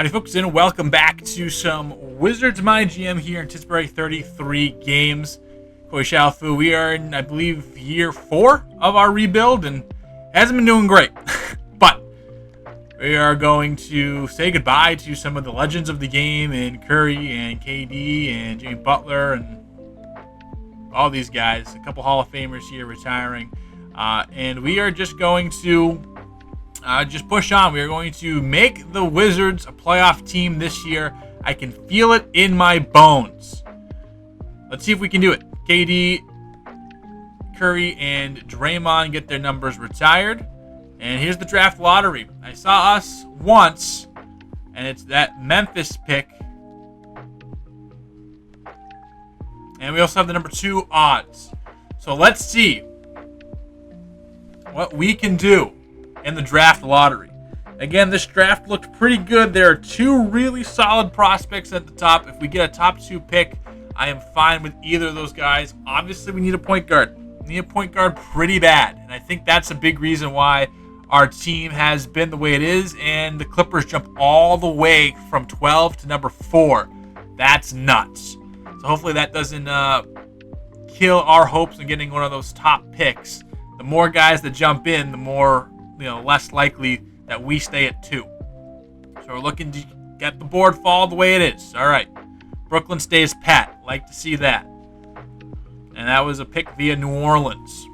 Howdy folks, and welcome back to some Wizards MyGM here in Tisbury. 33 games. Koi Xiaofu, we are in, I believe, year 4 of our rebuild, and hasn't been doing great. But we are going to say goodbye to some of the legends of the game, and Curry, and KD, and Jimmy Butler, and all these guys. A couple Hall of Famers here retiring. And we are just going to just push on. We are going to make the Wizards a playoff team this year. I can feel it in my bones. Let's see if we can do it. KD, Curry, and Draymond get their numbers retired. And here's the draft lottery. I saw us once, and it's that Memphis pick. And we also have the number 2 odds. So let's see what we can do in the draft lottery. Again, this draft looked pretty good. There are 2 really solid prospects at the top. If we get a top 2 pick, I am fine with either of those guys. Obviously, we need a point guard. We need a point guard pretty bad. And I think that's a big reason why our team has been the way it is. And the Clippers jump all the way from 12 to number 4. That's nuts. So hopefully that doesn't kill our hopes of getting one of those top picks. The more guys that jump in, the more less likely that we stay at 2. So we're looking to get the board fall the way it is. All right. Brooklyn stays pat. Like to see that. And that was a pick via New Orleans.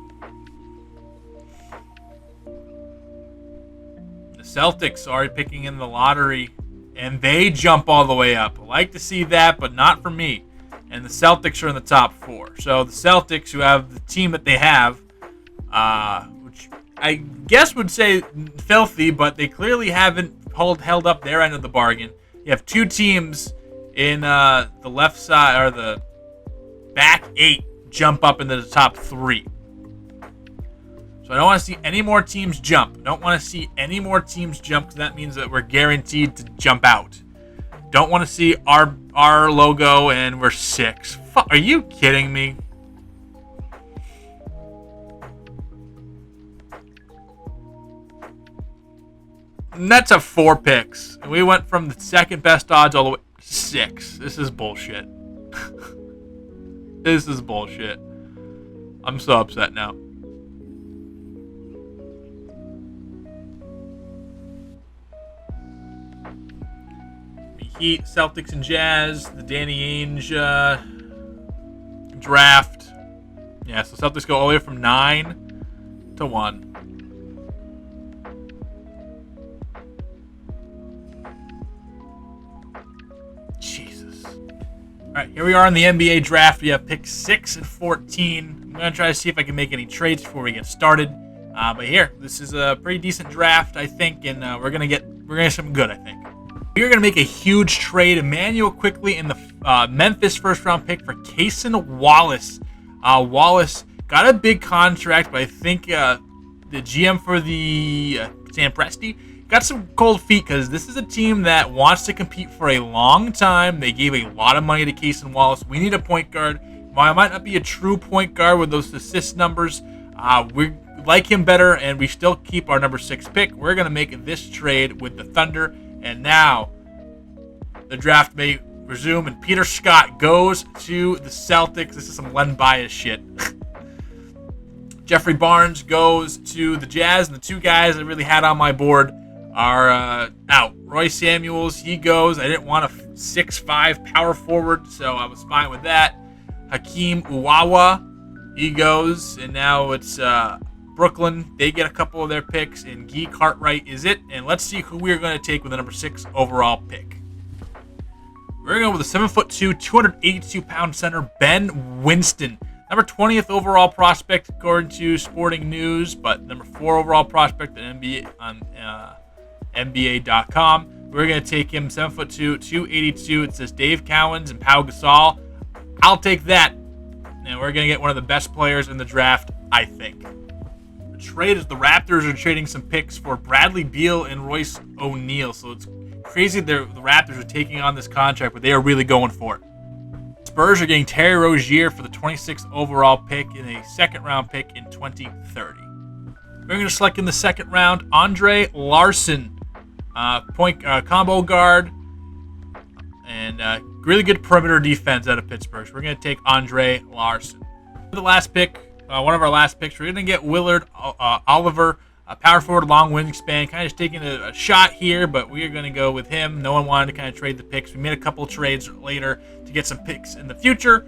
The Celtics already picking in the lottery, and they jump all the way up. I like to see that, but not for me. And the Celtics are in the top 4. So the Celtics, who have the team that they have, which I guess would say filthy, but they clearly haven't held up their end of the bargain. You have 2 teams in the left side, or the back 8, jump up into the top 3. So I don't want to see any more teams jump. Because that means that we're guaranteed to jump out. Don't want to see our logo and we're 6. Are you kidding me? And that's a 4 picks. And we went from the second best odds all the way to 6. This is bullshit. This is bullshit. I'm so upset now. The Heat, Celtics, and Jazz. The Danny Ainge draft. Yeah, so Celtics go all the way from 9 to 1. All right, here we are in the NBA draft. We have picks 6 and 14. I'm going to try to see if I can make any trades before we get started. But here, this is a pretty decent draft, I think, and we're gonna get something good, I think. We're going to make a huge trade. Emmanuel quickly in the Memphis first-round pick for Cason Wallace. Wallace got a big contract, but I think the GM for the Sam Presti got some cold feet, because this is a team that wants to compete for a long time. They gave a lot of money to Cason Wallace. We need a point guard. While I might not be a true point guard with those assist numbers, we like him better, and we still keep our number 6 pick. We're going to make this trade with the Thunder, and now the draft may resume, and Peter Scott goes to the Celtics. This is some Len Bias shit. Jeffrey Barnes goes to the Jazz, and the 2 guys I really had on my board are out. Roy Samuels, he goes. I didn't want a 6'5" power forward, so I was fine with that. Hakeem Uwawa, he goes. And now it's Brooklyn. They get a couple of their picks, and Guy Cartwright is it. And let's see who we're going to take with the number 6 overall pick. We're going with a 7'2", 282-pound center, Ben Winston. Number 20th overall prospect according to Sporting News, but number 4 overall prospect at NBA on NBA.com. We're going to take him 7'2", 282. It says Dave Cowens and Pau Gasol. I'll take that. And we're going to get one of the best players in the draft, I think. The trade is the Raptors are trading some picks for Bradley Beal and Royce O'Neal. So it's crazy the Raptors are taking on this contract, but they are really going for it. Spurs are getting Terry Rozier for the 26th overall pick and a second-round pick in 2030. We're going to select in the second round Andre Larson, combo guard and really good perimeter defense out of Pittsburgh. So we're going to take Andre Larson. For the last pick, one of our last picks, we're going to get Willard Oliver, a power forward, long wingspan, kind of just taking a shot here, but we are going to go with him. No one wanted to kind of trade the picks. We made a couple of trades later to get some picks in the future.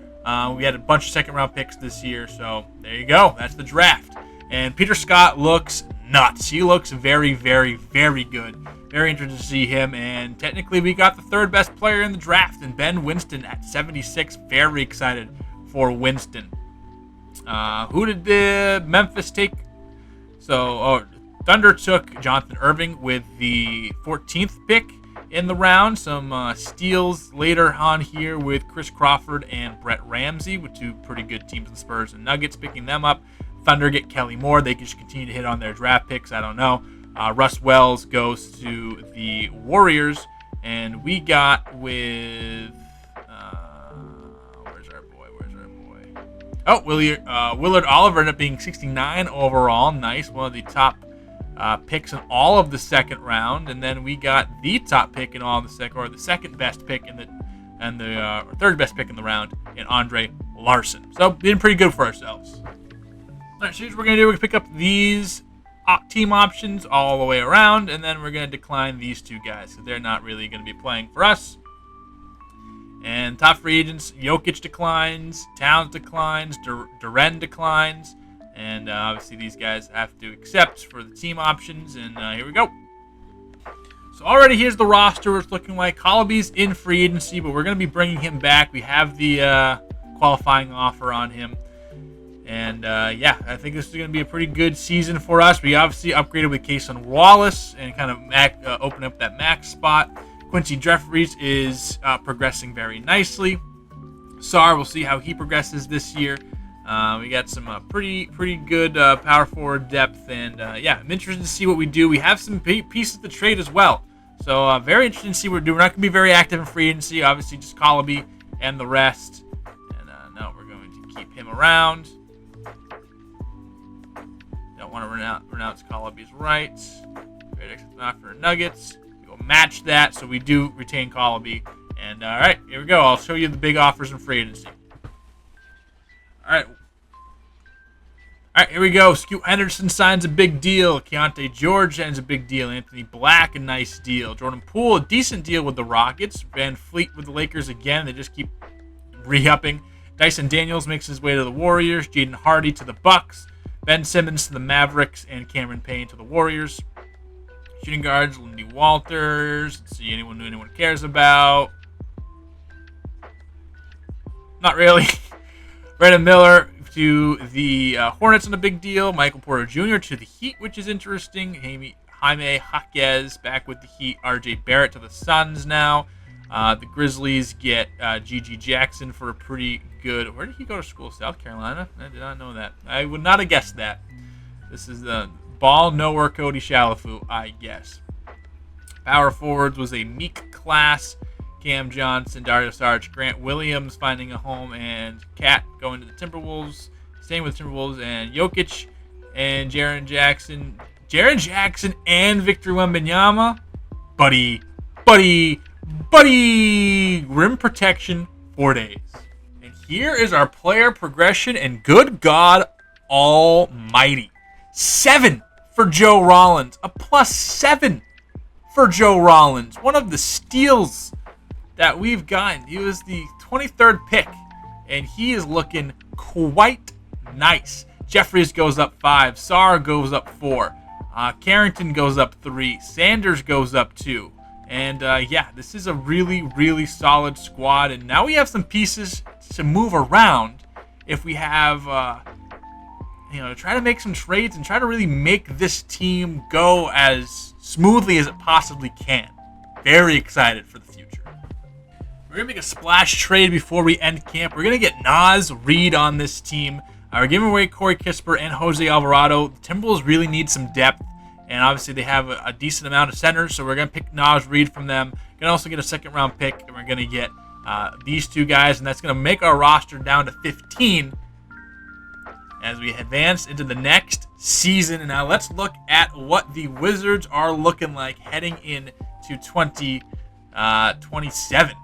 We had a bunch of second-round picks this year, so there you go. That's the draft. And Peter Scott looks nuts. He looks very, very, very good. Very interested to see him, and technically we got the third best player in the draft, and Ben Winston at 76. Very excited for Winston. Who did the Memphis take? So, Thunder took Jonathan Irving with the 14th pick in the round. Some steals later on here with Chris Crawford and Brett Ramsey, with two pretty good teams, the Spurs and Nuggets, picking them up. Thunder get Kelly Moore. They can just continue to hit on their draft picks. I don't know. Russ Wells goes to the Warriors, and we got with where's our boy? Oh, Willard Oliver ended up being 69 overall. Nice, one of the top picks in all of the second round, and then we got the top pick in all of the second, or the second best pick in the third best pick in the round in Andre Larson. So being pretty good for ourselves. All right, so here's what we're gonna do. We're gonna pick up these team options all the way around, and then we're going to decline these two guys because they're not really going to be playing for us. And top free agents, Jokic declines, Towns declines, Duren declines, and obviously these guys have to accept for the team options, and here we go. So already here's the roster. It's looking like Colby's in free agency, but we're going to be bringing him back. We have the qualifying offer on him. And, yeah, I think this is going to be a pretty good season for us. We obviously upgraded with Cason Wallace and kind of open up that max spot. Quincy Jeffries is progressing very nicely. Sarr, we'll see how he progresses this year. We got some pretty good power forward depth. And, yeah, I'm interested to see what we do. We have some pieces to trade as well. So, very interested to see what we're doing. We're not going to be very active in free agency. Obviously, just Colby and the rest. And, no, we're going to keep him around. Don't want to renounce Colby's rights. Great exit for Nuggets. We will match that, so we do retain Colby. And all right, here we go. I'll show you the big offers in free agency. All right, here we go. Scoot Henderson signs a big deal. Keontae George signs a big deal. Anthony Black, a nice deal. Jordan Poole, a decent deal with the Rockets. Van Fleet with the Lakers again. They just keep re-upping. Dyson Daniels makes his way to the Warriors. Jaden Hardy to the Bucks. Ben Simmons to the Mavericks, and Cameron Payne to the Warriors. Shooting guards, Lindy Walters. Let's see, anyone cares about. Not really. Brandon Miller to the Hornets on a big deal. Michael Porter Jr. to the Heat, which is interesting. Jaime Jaquez back with the Heat. RJ Barrett to the Suns now. The Grizzlies get G.G. Jackson for a pretty good... Where did he go to school? South Carolina? I did not know that. I would not have guessed that. This is the ball nowhere Cody Shalafu, I guess. Power forwards was a Meek class. Cam Johnson, Dario Saric, Grant Williams finding a home, and Cat going to the Timberwolves. Staying with Timberwolves, and Jokic and Jaren Jackson. Jaren Jackson and Victor Wembanyama. Buddy. Rim protection 4 days. And here is our player progression, and good God almighty. 7 for Joe Rollins. A +7 for Joe Rollins. One of the steals that we've gotten. He was the 23rd pick, and he is looking quite nice. Jeffries goes up 5. Sarr goes up 4. Carrington goes up 3. Sanders goes up 2. And, yeah, this is a really, really solid squad. And now we have some pieces to move around if we have, try to make some trades and try to really make this team go as smoothly as it possibly can. Very excited for the future. We're going to make a splash trade before we end camp. We're going to get Naz Reid on this team. We're giving away Corey Kispert and Jose Alvarado. The Timberwolves really need some depth. And obviously they have a decent amount of centers, so we're going to pick Naz Reid from them. We're going to also get a second-round pick, and we're going to get these two guys, and that's going to make our roster down to 15 as we advance into the next season. And now let's look at what the Wizards are looking like heading into 2027.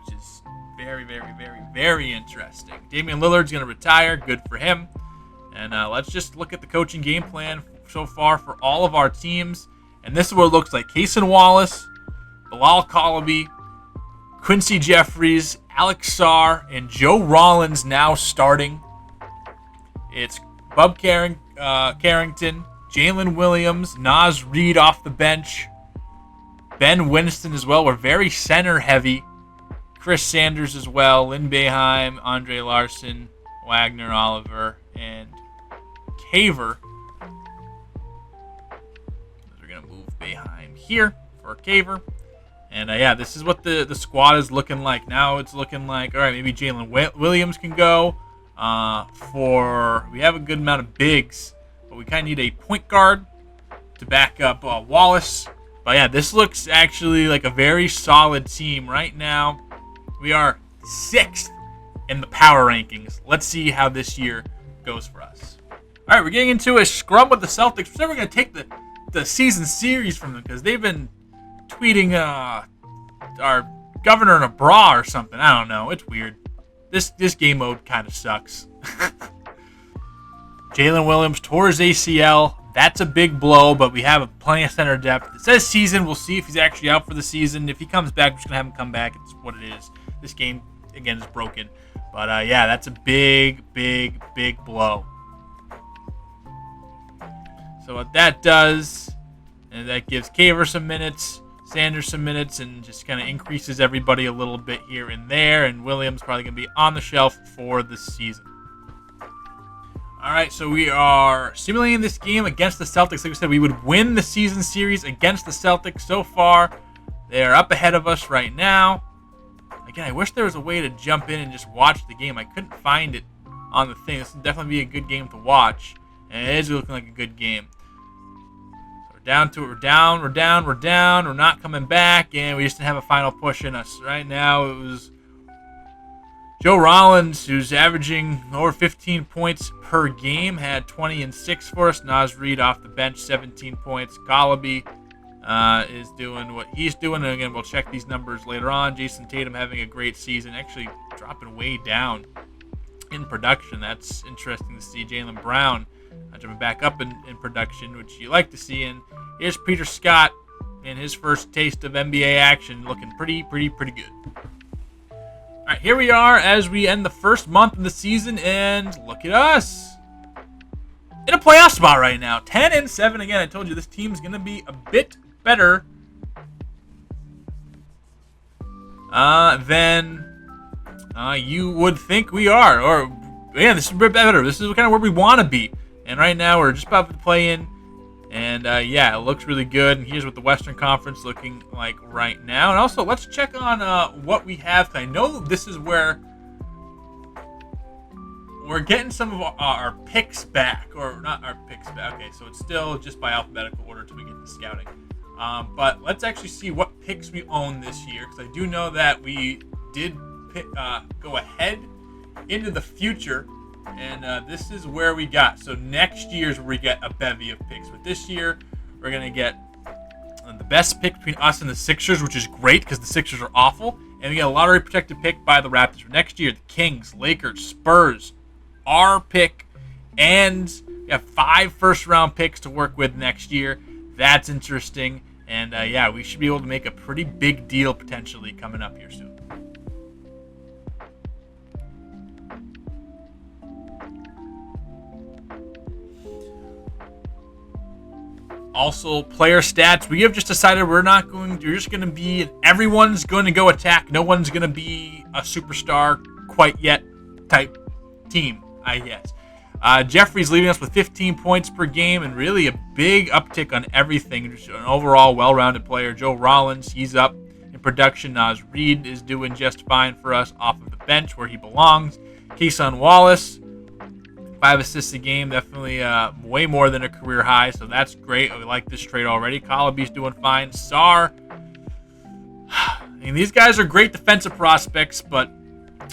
which is very, very, very, very interesting. Damian Lillard's going to retire. Good for him. And let's just look at the coaching game plan so far for all of our teams. And this is what it looks like. Cason Wallace, Bilal Colaby, Quincy Jeffries, Alex Sarr, and Joe Rollins now starting. It's Bub Carrington, Jalen Williams, Naz Reid off the bench, Ben Winston as well. We're very center heavy. Chris Sanders as well, Lynn Boeheim, Andre Larson, Wagner, Oliver, and Caver. We're going to move Boeheim here for Caver. And yeah, this is what the squad is looking like. Now it's looking like, all right, maybe Jalen Williams can go. We have a good amount of bigs, but we kind of need a point guard to back up Wallace. But yeah, this looks actually like a very solid team right now. We are 6th in the power rankings. Let's see how this year goes for us. All right, we're getting into a scrum with the Celtics. We're never going to take the season series from them because they've been tweeting our governor in a bra or something. I don't know. It's weird. This game mode kind of sucks. Jalen Williams tore his ACL. That's a big blow, but we have plenty of center depth. It says season. We'll see if he's actually out for the season. If he comes back, we're just going to have him come back. It's what it is. This game, again, is broken. But, yeah, that's a big, big, big blow. So what that does, and that gives Caver some minutes, Sanders some minutes, and just kind of increases everybody a little bit here and there. And Williams probably going to be on the shelf for the season. All right, so we are simulating this game against the Celtics. Like we said, we would win the season series against the Celtics. So far, they are up ahead of us right now. Again, I wish there was a way to jump in and just watch the game. I couldn't find it on the thing. This would definitely be a good game to watch, and it is looking like a good game. So we're down to it. We're down. We're not coming back, and we just didn't have a final push in us. Right now, it was Joe Rollins, who's averaging over 15 points per game, had 20 and 6 for us. Naz Reid off the bench, 17 points. Colaby is doing what he's doing. And again, we'll check these numbers later on. Jason Tatum having a great season, actually dropping way down in production. That's interesting to see. Jaylen Brown jumping back up in production, which you like to see. And here's Peter Scott in his first taste of NBA action, looking pretty good. All right, here we are as we end the first month of the season, and look at us in a playoff spot right now. 10-7. Again, I told you this team's going to be a bit better than you would think we are. Or, yeah, this is a bit better. This is kind of where we want to be. And right now, we're just about to play in. And, yeah, it looks really good. And here's what the Western Conference looking like right now. And also, let's check on what we have. I know this is where we're getting some of our picks back. Or not our picks back. Okay, so it's still just by alphabetical order until we get to scouting. But let's actually see what picks we own this year. Because I do know that we did go ahead into the future. And this is where we got. So next year's where we get a bevy of picks. But this year, we're going to get the best pick between us and the Sixers, which is great because the Sixers are awful. And we get a lottery protected pick by the Raptors. For next year, the Kings, Lakers, Spurs, our pick. And we have 5 first-round picks to work with next year. That's interesting. And, yeah, we should be able to make a pretty big deal potentially coming up here soon. Also, player stats. We have just decided we're just going to be, everyone's going to go attack. No one's going to be a superstar quite yet type team, I guess. Jeffrey's leading us with 15 points per game and really a big uptick on everything. Just an overall well-rounded player. Joe Rollins, he's up in production. Naz Reid is doing just fine for us off of the bench where he belongs. Cason Wallace, 5 assists a game, definitely way more than a career high, so that's great. We like this trade already. Colaby's doing fine. Sarr, I mean, these guys are great defensive prospects, but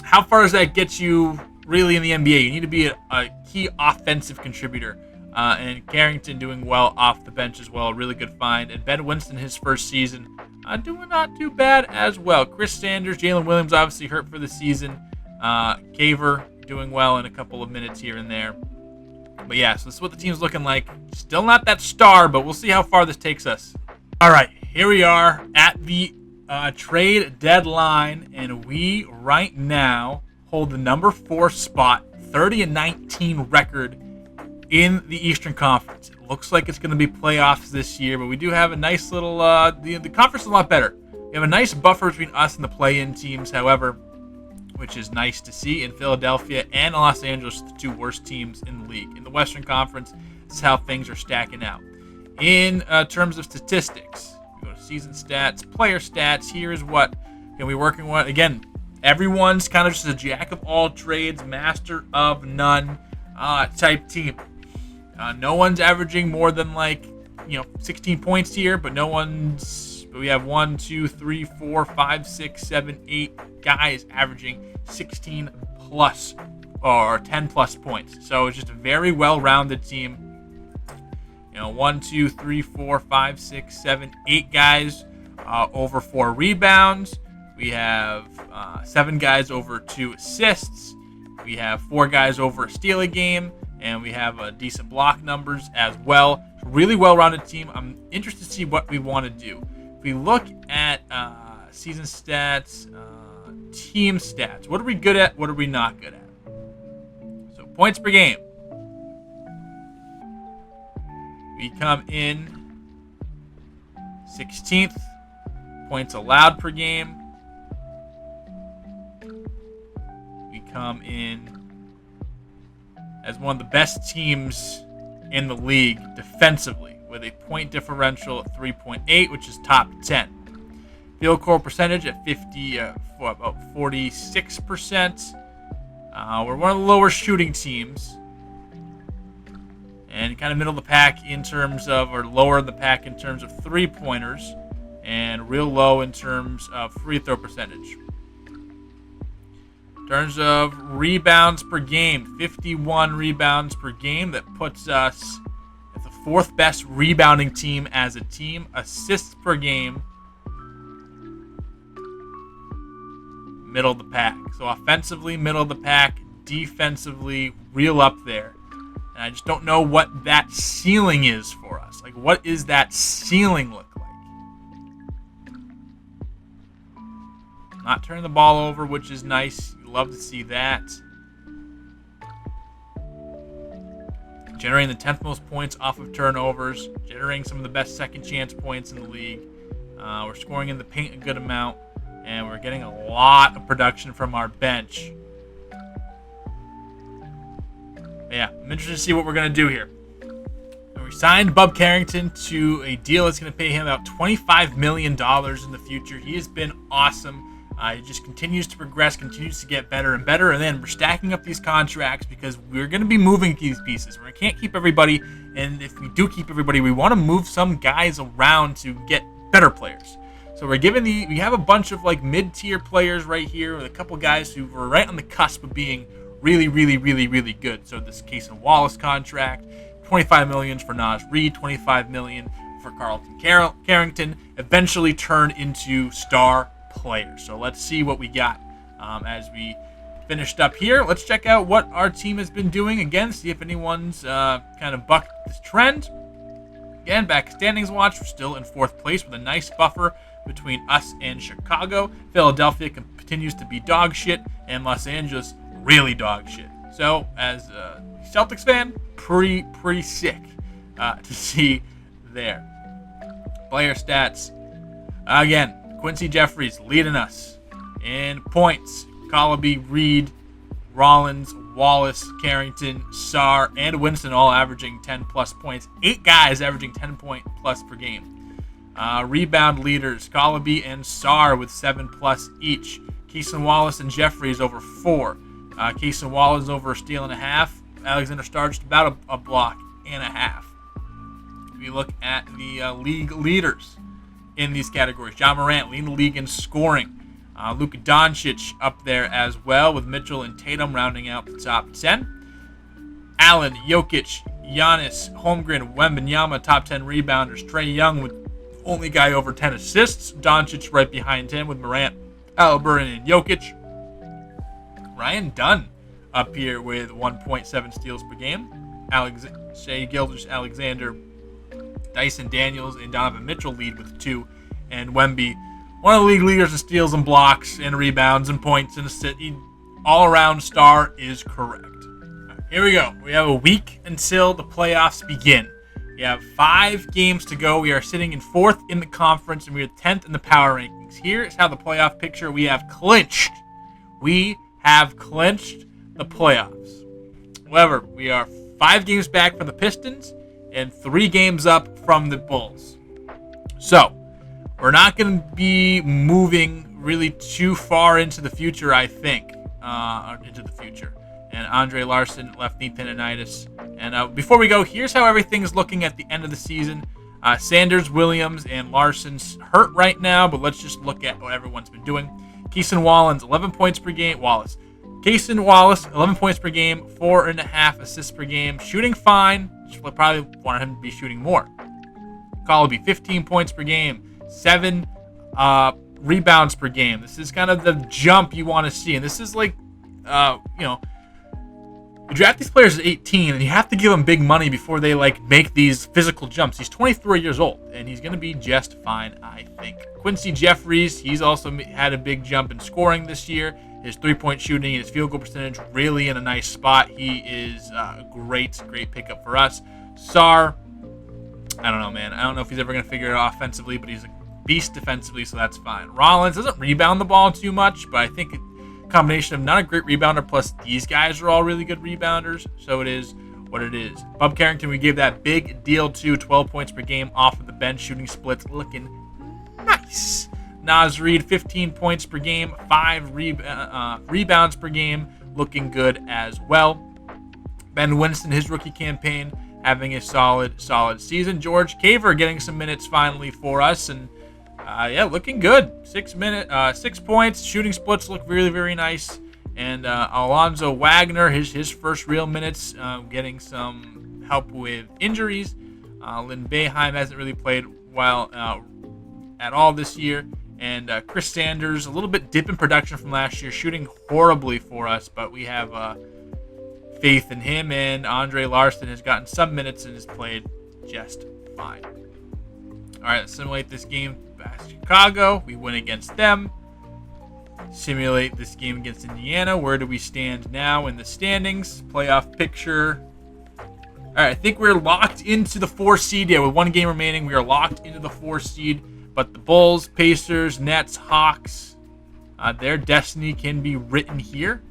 how far does that get you really in the NBA? You need to be a key offensive contributor. And Carrington doing well off the bench as well. Really good find. And Ben Winston, his first season, doing not too bad as well. Chris Sanders, Jalen Williams obviously hurt for the season. Caver doing well in a couple of minutes here and there. But yeah, so this is what the team's looking like. Still not that star, but we'll see how far this takes us. All right, here we are at the trade deadline, and we right now hold the number 4 spot, 30-19 record in the Eastern Conference. It looks like it's going to be playoffs this year, but we do have a nice little the conference is a lot better. We have a nice buffer between us and the play-in teams, however, which is nice to see. In Philadelphia and Los Angeles, the 2 worst teams in the league. In the Western Conference, this is how things are stacking out. In terms of statistics, we go to season stats, player stats. Here is what we're working with. Again, everyone's kind of just a jack of all trades, master of none type team. No one's averaging more than 16 points here, but we have 1, 2, 3, 4, 5, 6, 7, 8 guys averaging 16 plus or 10 plus points. So it's just a very well-rounded team. 1, 2, 3, 4, 5, 6, 7, 8 guys over 4 rebounds. We have 7 guys over 2 assists. We have 4 guys over a steal a game. And we have decent block numbers as well. It's a really well-rounded team. I'm interested to see what we want to do. If we look at season stats, team stats, what are we good at? What are we not good at? So points per game. We come in 16th. Points allowed per game. We come in as one of the best teams in the league defensively, with a point differential at 3.8, which is top 10. Field goal percentage at about 46%. We're one of the lower shooting teams, and kind of middle of the pack in terms of, or lower in the pack in terms of 3-pointers, and real low in terms of free throw percentage. In terms of rebounds per game, 51 rebounds per game. That puts us at the 4th best rebounding team as a team. Assists per game, middle of the pack. So offensively, middle of the pack. Defensively, real up there. And I just don't know what that ceiling is for us. Like, what is that ceiling look like? Not turning the ball over, which is nice. You love to see that. Generating the 10th most points off of turnovers. Generating some of the best second chance points in the league. We're scoring in the paint a good amount. And we're getting a lot of production from our bench. But yeah, I'm interested to see what we're going to do here. And we signed Bub Carrington to a deal that's going to pay him about $25 million in the future. He has been awesome. He just continues to progress, continues to get better and better. And then we're stacking up these contracts because we're going to be moving these pieces. We can't keep everybody. And if we do keep everybody, we want to move some guys around to get better players. So we have a bunch of like mid-tier players right here with a couple guys who were right on the cusp of being really, really, really, really good. So this Casey Wallace contract, $25 million for Naj Reid, $25 million for Carlton Carrington, eventually turn into star players. So let's see what we got as we finished up here. Let's check out what our team has been doing again, see if anyone's kind of bucked this trend. Again, back standings watch, we're still in 4th place with a nice buffer between us and Chicago. Philadelphia continues to be dog shit, and Los Angeles really dog shit. So, as a Celtics fan, pretty sick to see there. Player stats. Again, Quincy Jeffries leading us in points. Colby, Reed, Rollins, Wallace, Carrington, Sarr, and Winston all averaging 10-plus points. 8 guys averaging 10-point-plus per game. Rebound leaders, Colby and Sarr with 7-plus each. Keeson Wallace and Jeffries over 4. Keeson Wallace over a steal and a half. Alexander Starr just about a block and a half. If you look at the league leaders in these categories, John Morant leading the league in scoring. Luka Doncic up there as well, with Mitchell and Tatum rounding out the top 10. Allen, Jokic, Giannis, Holmgren, Wembanyama, top 10 rebounders. Trae Young with only guy over 10 assists. Doncic right behind him with Morant, Haliburton, and Jokic. Ryan Dunn up here with 1.7 steals per game. Shai Gilgeous-Alexander, Dyson Daniels, and Donovan Mitchell lead with 2. And Wemby, one of the league leaders in steals and blocks and rebounds and points and assists. All-around star is correct. Right, here we go. We have a week until the playoffs begin. We have 5 games to go. We are sitting in 4th in the conference, and we are 10th in the power rankings. Here is how the playoff picture we have clinched. We have clinched the playoffs. However, we are 5 games back from the Pistons and 3 games up from the Bulls. So, we're not going to be moving really too far into the future, I think. Into the future. And Andre Larson, left knee tendonitis. And before we go, here's how everything is looking at the end of the season. Sanders, Williams, and Larson's hurt right now, but let's just look at what everyone's been doing. Keeson Wallace, 11 points per game. Keeson Wallace, 11 points per game, 4.5 assists per game. Shooting fine. We'll probably want him to be shooting more. Colby, 15 points per game, 7 rebounds per game. This is kind of the jump you want to see. And this is like, you draft these players at 18, and you have to give them big money before they make these physical jumps. He's 23 years old, and he's going to be just fine, I think. Quincy Jeffries, he's also had a big jump in scoring this year. His three-point shooting and his field goal percentage really in a nice spot. He is a great pickup for us. Sarr, I don't know, man. I don't know if he's ever going to figure it out offensively, but he's a beast defensively, so that's fine. Rollins doesn't rebound the ball too much, but I think a combination of not a great rebounder plus these guys are all really good rebounders, so it is what it is. Bub Carrington, we gave that big deal to 12 points per game off of the bench, shooting splits, looking nice. Naz Reid, 15 points per game, 5 rebounds per game, looking good as well. Ben Winston, his rookie campaign, having a solid season. George Caver getting some minutes finally for us, and looking good. 6 points, shooting splits look really, very nice. And Alonzo Wagner, his first real minutes, getting some help with injuries. Lynn Boeheim hasn't really played well at all this year. And Chris Sanders, a little bit dip in production from last year, shooting horribly for us, but we have faith in him. And Andre Larson has gotten some minutes and has played just fine. All right, let's simulate this game past Chicago. We win against them. Simulate this game against Indiana. Where do we stand now in the standings? Playoff picture. All right, I think we're locked into the 4 seed. Yeah, with 1 game remaining, we are locked into the 4 seed. But the Bulls, Pacers, Nets, Hawks, their destiny can be written here.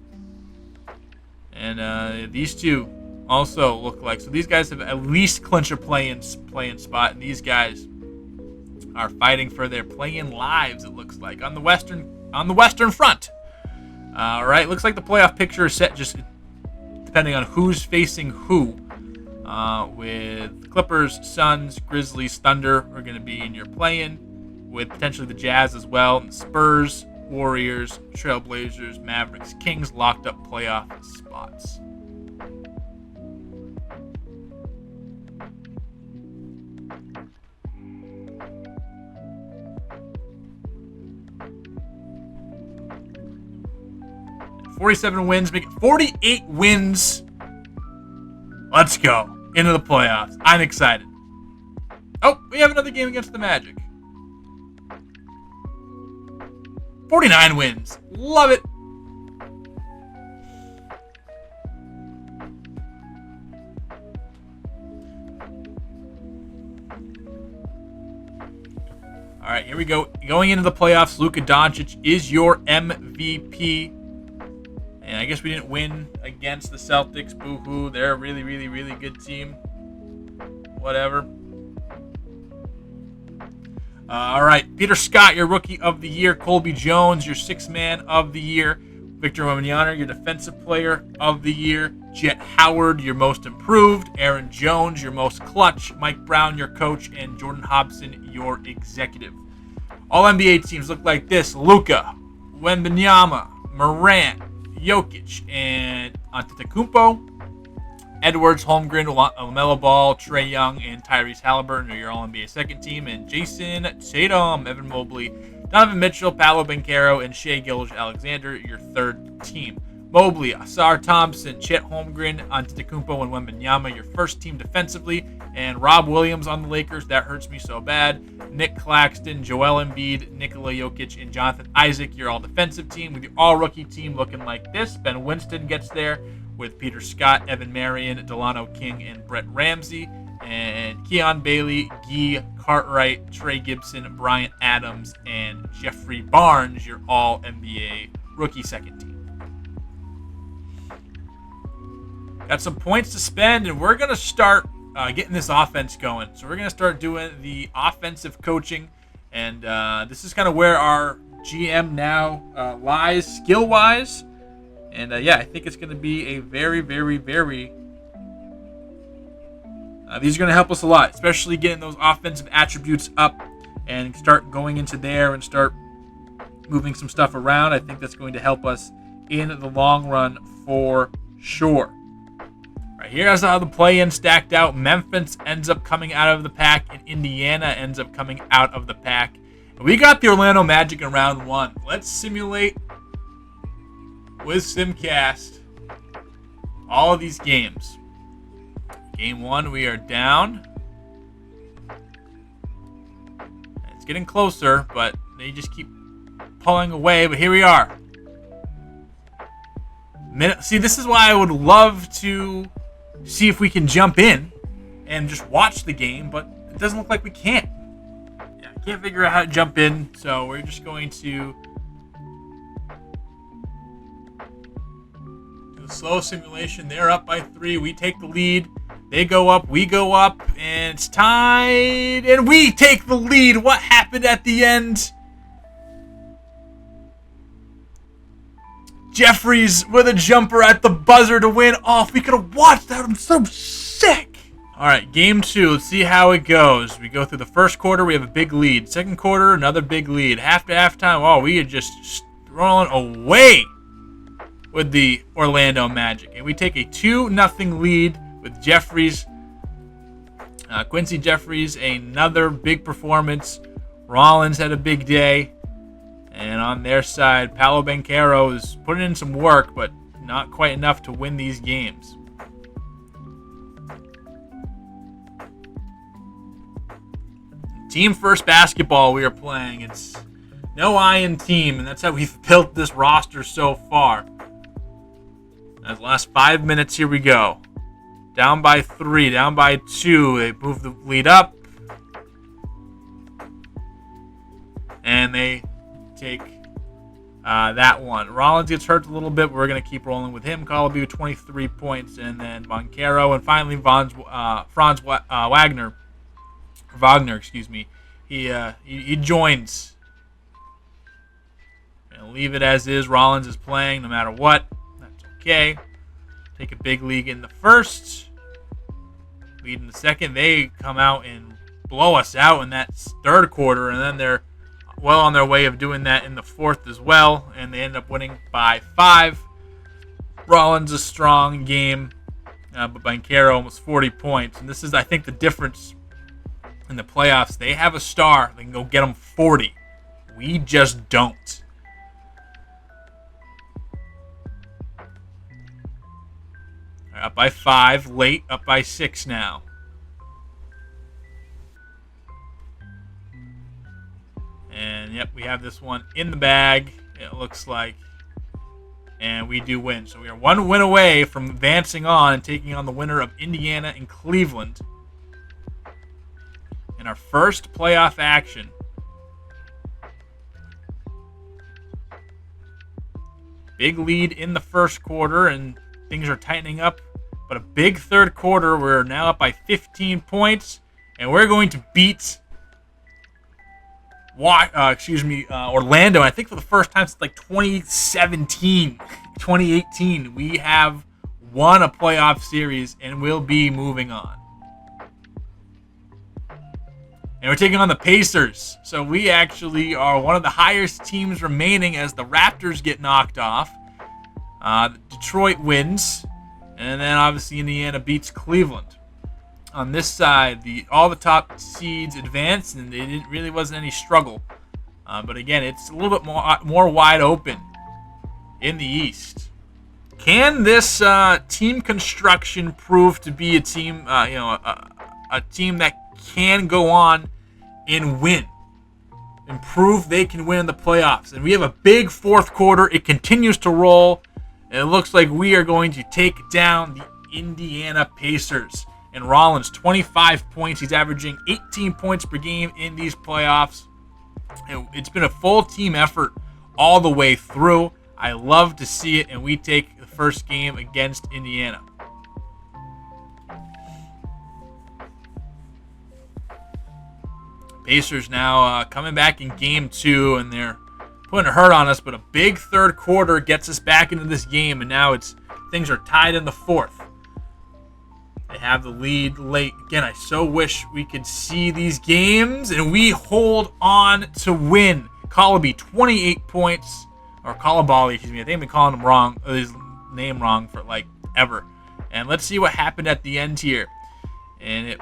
And these two also look like. So these guys have at least clinched a play-in spot. And these guys are fighting for their play-in lives, it looks like, on the Western Front. All right, looks like the playoff picture is set just depending on who's facing who. With Clippers, Suns, Grizzlies, Thunder are going to be in your play-in, with potentially the Jazz as well, and Spurs, Warriors, Trailblazers, Mavericks, Kings locked up playoff spots. And 47 wins, make it 48 wins. Let's go into the playoffs. I'm excited. Oh, we have another game against the Magic. 49 wins. Love it. All right, here we go. Going into the playoffs, Luka Doncic is your MVP. And I guess we didn't win against the Celtics. Boo-hoo. They're a really, really, really good team. Whatever. All right. Peter Scott, your Rookie of the Year. Colby Jones, your Sixth Man of the Year. Victor Wembanyama, your Defensive Player of the Year. Jet Howard, your Most Improved. Aaron Jones, your Most Clutch. Mike Brown, your Coach. And Jordan Hobson, your Executive. All NBA teams look like this. Luka, Wembanyama, Morant, Jokic, and Antetokounmpo. Edwards, Holmgren, LaMelo Ball, Trae Young, and Tyrese Halliburton are your All-NBA second team. And Jason Tatum, Evan Mobley, Donovan Mitchell, Paolo Banchero, and Shai Gilgeous-Alexander, your third team. Mobley, Asar Thompson, Chet Holmgren, Antetokounmpo, and Wembanyama, your first team defensively. And Rob Williams on the Lakers, that hurts me so bad. Nick Claxton, Joel Embiid, Nikola Jokic, and Jonathan Isaac, your all-defensive team, with your all-rookie team looking like this. Ben Winston gets there with Peter Scott, Evan Marion, Delano King, and Brett Ramsey. And Keon Bailey, Guy Cartwright, Trey Gibson, Bryant Adams, and Jeffrey Barnes, your all-NBA rookie second team. Got some points to spend, and we're going to start getting this offense going. So we're going to start doing the offensive coaching, and this is kind of where our GM now lies skill-wise. And yeah, I think it's going to be a very, very, very... these are going to help us a lot, especially getting those offensive attributes up and start going into there and start moving some stuff around. I think that's going to help us in the long run for sure. All right, here's how the play-in stacked out. Memphis ends up coming out of the pack, and Indiana ends up coming out of the pack. We got the Orlando Magic in round one. Let's simulate with SimCast all of these games. Game one, we are down. It's getting closer, but they just keep pulling away. But here we are. See, this is why I would love to see if we can jump in and just watch the game, but it doesn't look like we can. Yeah, I can't figure out how to jump in, so we're just going to do a slow simulation. They're up by 3. We take the lead. They go up. We go up, and it's tied, and we take the lead. What happened at the end? Jeffries with a jumper at the buzzer to win. Oh, if we could have watched that, I'm so sick. All right, game 2. Let's see how it goes. We go through the first quarter. We have a big lead. Second quarter, another big lead. Halftime, oh, we are just rolling away with the Orlando Magic. And we take a 2-0 lead with Jeffries. Quincy Jeffries, another big performance. Rollins had a big day. And on their side, Paolo Banchero is putting in some work, but not quite enough to win these games. Team first basketball we are playing. It's no iron team, and that's how we've built this roster so far. As the last 5 minutes, here we go. Down by 3, down by 2. They move the lead up. And they take that one. Rollins gets hurt a little bit, but we're going to keep rolling with him. Calabi with 23 points, and then Banchero, and finally Franz Wagner. He joins. Gonna leave it as is. Rollins is playing no matter what. That's okay. Take a big lead in the first. Lead in the second. They come out and blow us out in that third quarter, and then they're well on their way of doing that in the fourth as well, and they end up winning by 5. Rollins a strong game, but Banchero almost 40 points, and this is, I think, the difference in the playoffs. They have a star. They can go get them 40. We just don't. Up by 5, late, up by 6 now. And, yep, we have this one in the bag, it looks like. And we do win. So we are 1 win away from advancing on and taking on the winner of Indiana and Cleveland in our first playoff action. Big lead in the first quarter, and things are tightening up. But a big third quarter. We're now up by 15 points, and we're going to beat Orlando. And I think for the first time since like 2017, 2018, we have won a playoff series, and we'll be moving on. And we're taking on the Pacers. So we actually are one of the highest teams remaining as the Raptors get knocked off. Detroit wins. And then obviously Indiana beats Cleveland. On this side, all the top seeds advanced, and really wasn't any struggle. But again, it's a little bit more wide open in the East. Can this team construction prove to be a team, a team that can go on and win, and prove they can win in the playoffs? And we have a big fourth quarter. It continues to roll, and it looks like we are going to take down the Indiana Pacers. And Rollins, 25 points. He's averaging 18 points per game in these playoffs. It's been a full team effort all the way through. I love to see it, and we take the first game against Indiana. Pacers now coming back in game 2, and they're putting a hurt on us, but a big third quarter gets us back into this game, and now things are tied in the fourth. They have the lead late. Again, I so wish we could see these games, and we hold on to win. Calabi, 28 points. Or Kalabali, excuse me. I think I've been calling him his name wrong for ever. And let's see what happened at the end here. And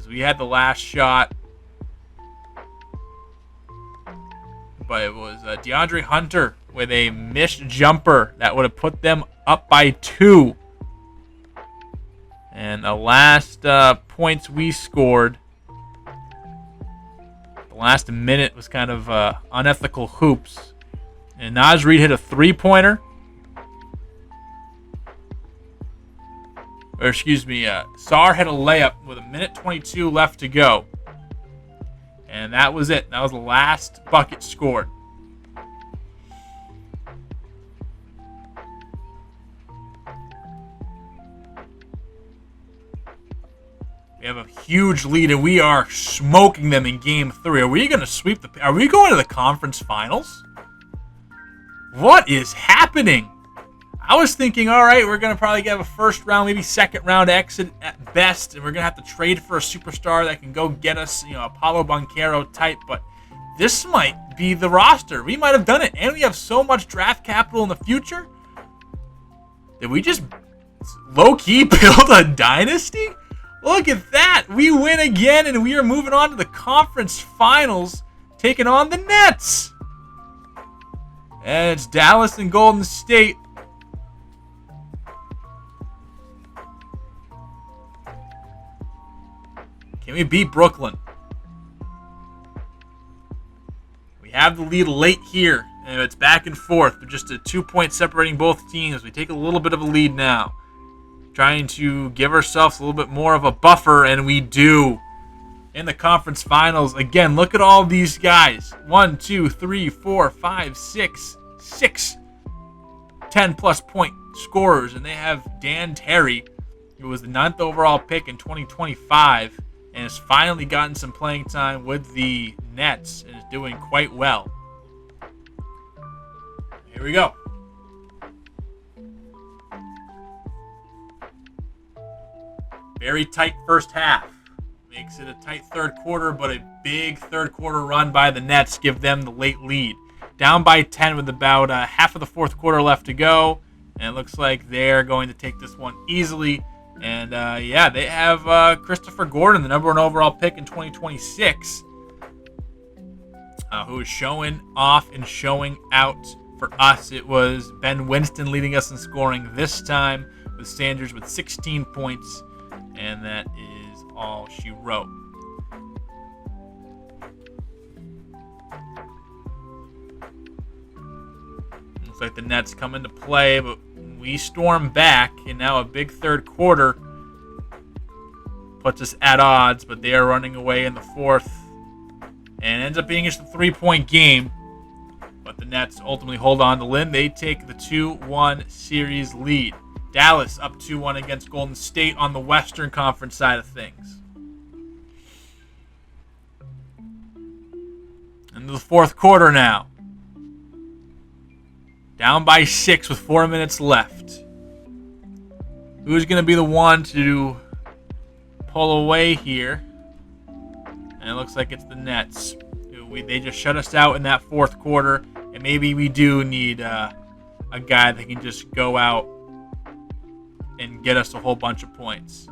we had the last shot. But it was DeAndre Hunter with a missed jumper that would have put them up by 2. And the last points we scored, the last minute was kind of unethical hoops. And Naz Reid hit a 3-pointer. Or excuse me, Sarr hit a layup with 1:22 left to go. And that was it. That was the last bucket scored. We have a huge lead, and we are smoking them in Game 3. Are we going to sweep Are we going to the conference finals? What is happening? I was thinking, all right, we're going to probably get a first round, maybe second round exit at best, and we're going to have to trade for a superstar that can go get us, a Paulo Banchero type. But this might be the roster. We might have done it, and we have so much draft capital in the future. Did we just low-key build a dynasty? Look at that. We win again, and we are moving on to the conference finals, taking on the Nets. And it's Dallas and Golden State. Can we beat Brooklyn? We have the lead late here, and it's back and forth. But just a 2 point separating both teams. We take a little bit of a lead now. Trying to give ourselves a little bit more of a buffer, and we do. In the conference finals, again, look at all these guys. 1, 2, 3, 4, 5, 6, 10-plus point scorers. And they have Dan Terry, who was the 9th overall pick in 2025, and has finally gotten some playing time with the Nets, and is doing quite well. Here we go. Very tight first half. Makes it a tight third quarter, but a big third quarter run by the Nets give them the late lead. Down by 10 with about half of the fourth quarter left to go. And it looks like they're going to take this one easily. And they have Christopher Gordon, the number 1 overall pick in 2026, who is showing off and showing out for us. It was Ben Winston leading us in scoring this time, with Sanders with 16 points. And that is all she wrote. Looks like the Nets come into play, but we storm back, and now a big third quarter puts us at odds, but they are running away in the fourth. And ends up being just a 3-point game. But the Nets ultimately hold on to win. They take the 2-1 series lead. Dallas up 2-1 against Golden State on the Western Conference side of things. Into the fourth quarter now. Down by 6 with 4 minutes left. Who's going to be the one to pull away here? And it looks like it's the Nets. They just shut us out in that fourth quarter. And maybe we do need a guy that can just go out and get us a whole bunch of points.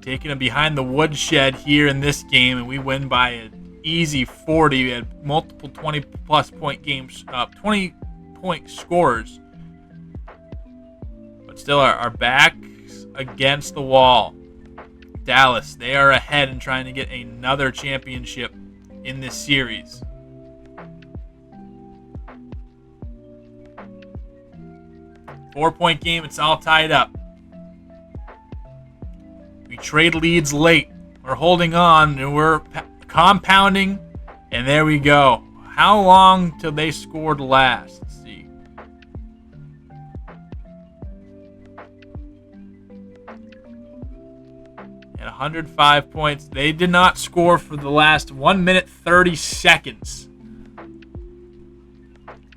Taking them behind the woodshed here in this game, and we win by an easy 40. We had multiple 20-plus point games, 20-point scores. But still, our backs against the wall. Dallas, they are ahead and trying to get another championship in this series. Four-point game, it's all tied up. We trade leads late. We're holding on, and we're compounding, and there we go. How long till they scored last? Let's see. At 105 points. They did not score for the last 1 minute 30 seconds.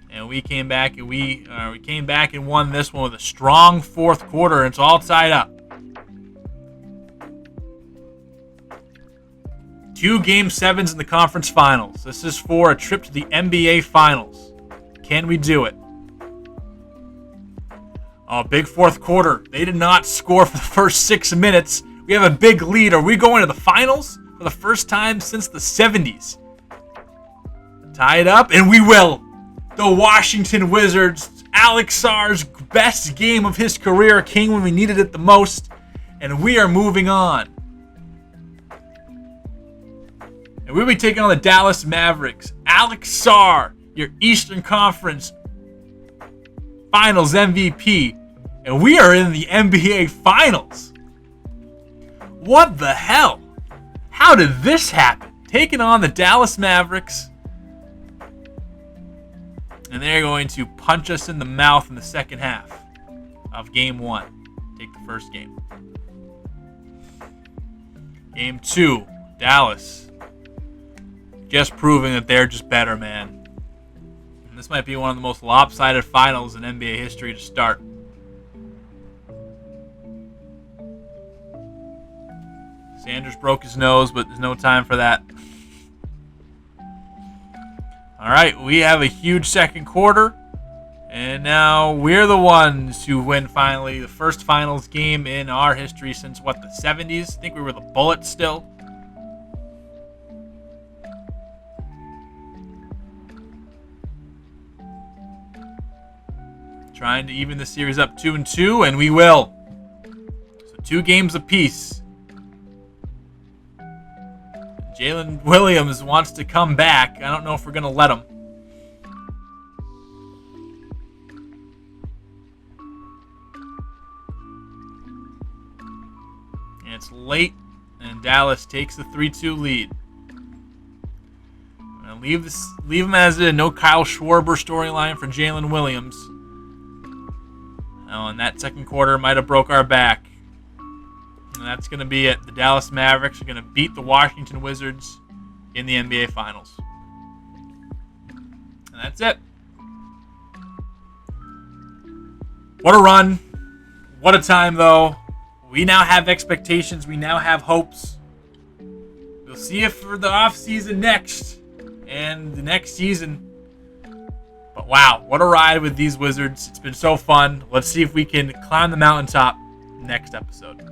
And we came back and won this one with a strong fourth quarter. It's all tied up. 2 Game 7s in the conference finals. This is for a trip to the NBA Finals. Can we do it? Oh, big fourth quarter. They did not score for the first 6 minutes. We have a big lead. Are we going to the finals for the first time since the 70s? Tied up, and we will. The Washington Wizards. Alex Sarr's best game of his career came when we needed it the most, and we are moving on. And we'll be taking on the Dallas Mavericks. Alex Sarr, your Eastern Conference Finals MVP. And we are in the NBA Finals. What the hell? How did this happen? Taking on the Dallas Mavericks. And they're going to punch us in the mouth in the second half of Game 1. Take the first game. Game 2, Dallas. Just proving that they're just better, man. And this might be one of the most lopsided finals in NBA history to start. Sanders broke his nose, but there's no time for that. All right, we have a huge second quarter. And now we're the ones who win finally the first finals game in our history since, the 70s? I think we were the Bullets still. Trying to even the series up 2-2, and we will. So 2 games apiece. Jalen Williams wants to come back. I don't know if we're going to let him. And it's late, and Dallas takes the 3-2 lead. I'm going to leave him as a no Kyle Schwarber storyline for Jalen Williams. Oh, and that second quarter might have broke our back. And that's going to be it. The Dallas Mavericks are going to beat the Washington Wizards in the NBA Finals. And that's it. What a run. What a time, though. We now have expectations. We now have hopes. We'll see it for the offseason next. And the next season. But wow, what a ride with these Wizards. It's been so fun. Let's see if we can climb the mountaintop next episode.